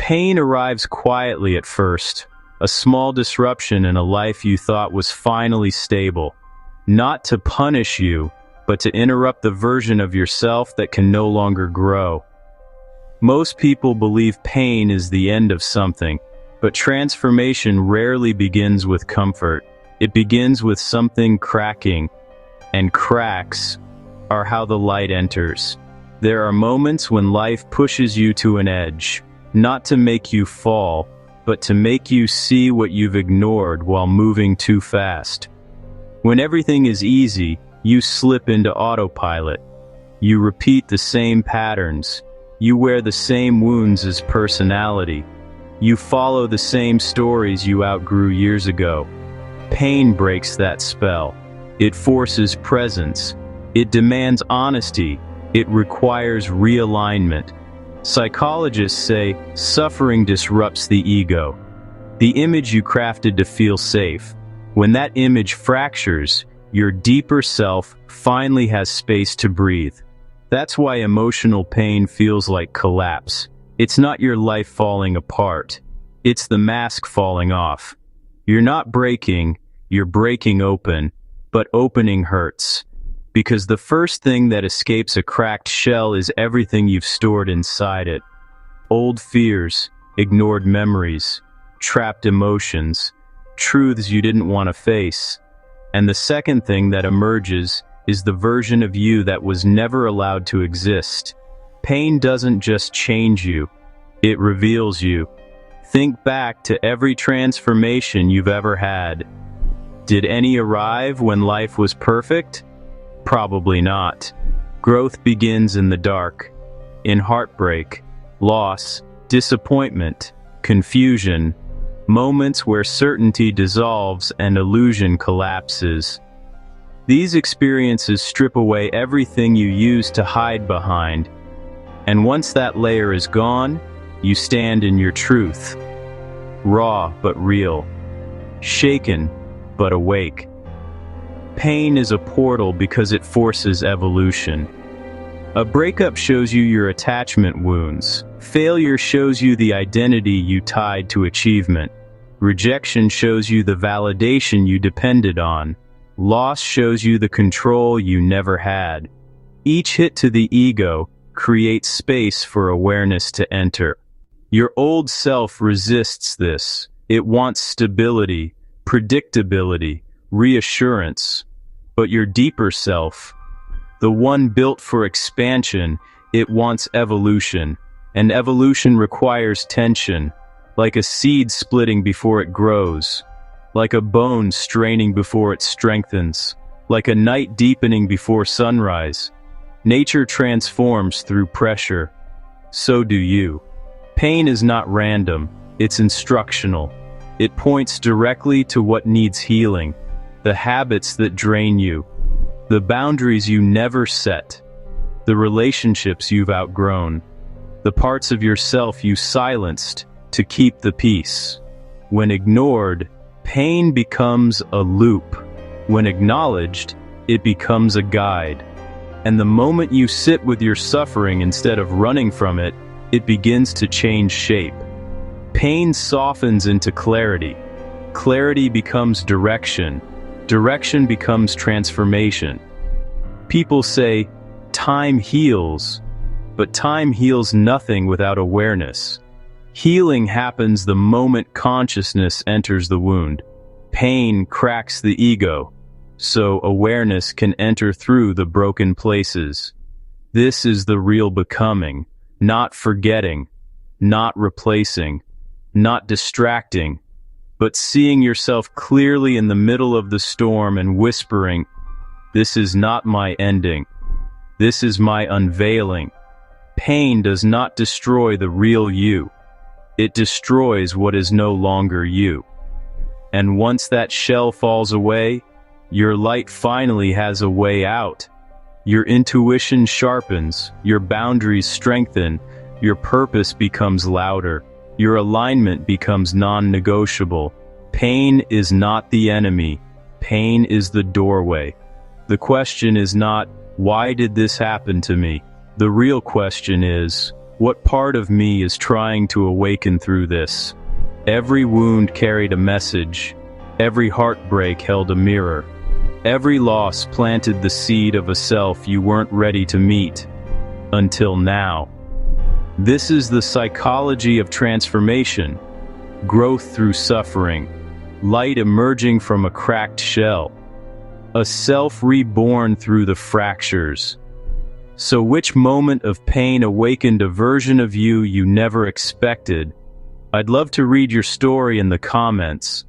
Pain arrives quietly at first, a small disruption in a life you thought was finally stable. Not to punish you, but to interrupt the version of yourself that can no longer grow. Most people believe pain is the end of something, but transformation rarely begins with comfort. It begins with something cracking, and cracks are how the light enters. There are moments when life pushes you to an edge, not to make you fall, but to make you see what you've ignored while moving too fast. When everything is easy, you slip into autopilot. You repeat the same patterns. You wear the same wounds as personality. You follow the same stories you outgrew years ago. Pain breaks that spell. It forces presence. It demands honesty. It requires realignment. Psychologists say suffering disrupts the ego, the image you crafted to feel safe. When that image fractures, your deeper self finally has space to breathe. That's why emotional pain feels like collapse. It's not your life falling apart. It's the mask falling off. You're not breaking, you're breaking open, but opening hurts. Because the first thing that escapes a cracked shell is everything you've stored inside it. Old fears, ignored memories, trapped emotions, truths you didn't want to face. And the second thing that emerges is the version of you that was never allowed to exist. Pain doesn't just change you, it reveals you. Think back to every transformation you've ever had. Did any arrive when life was perfect? Probably not. Growth begins in the dark, in heartbreak, loss, disappointment, confusion, moments where certainty dissolves and illusion collapses. These experiences strip away everything you used to hide behind, and once that layer is gone, you stand in your truth. Raw but real, shaken but awake. Pain is a portal because it forces evolution. A breakup shows you your attachment wounds. Failure shows you the identity you tied to achievement. Rejection shows you the validation you depended on. Loss shows you the control you never had. Each hit to the ego creates space for awareness to enter. Your old self resists this. It wants stability, predictability, reassurance. But your deeper self, the one built for expansion, it wants evolution. And evolution requires tension, like a seed splitting before it grows, like a bone straining before it strengthens, like a night deepening before sunrise. Nature transforms through pressure. So do you. Pain is not random, it's instructional. It points directly to what needs healing. The habits that drain you, the boundaries you never set, the relationships you've outgrown, the parts of yourself you silenced to keep the peace. When ignored, pain becomes a loop. When acknowledged, it becomes a guide. And the moment you sit with your suffering instead of running from it, it begins to change shape. Pain softens into clarity. Clarity becomes direction. Direction becomes transformation. People say, time heals, but time heals nothing without awareness. Healing happens the moment consciousness enters the wound. Pain cracks the ego, so awareness can enter through the broken places. This is the real becoming, not forgetting, not replacing, not distracting, but seeing yourself clearly in the middle of the storm and whispering, "This is not my ending. This is my unveiling." Pain does not destroy the real you. It destroys what is no longer you. And once that shell falls away, your light finally has a way out. Your intuition sharpens, your boundaries strengthen, your purpose becomes louder. Your alignment becomes non-negotiable. Pain is not the enemy. Pain is the doorway. The question is not, why did this happen to me? The real question is, What part of me is trying to awaken through this? Every wound carried a message. Every heartbreak held a mirror. Every loss planted the seed of a self you weren't ready to meet. Until now. This is the psychology of transformation. Growth through suffering. Light emerging from a cracked shell. A self reborn through the fractures. So which moment of pain awakened a version of you you never expected? I'd love to read your story in the comments.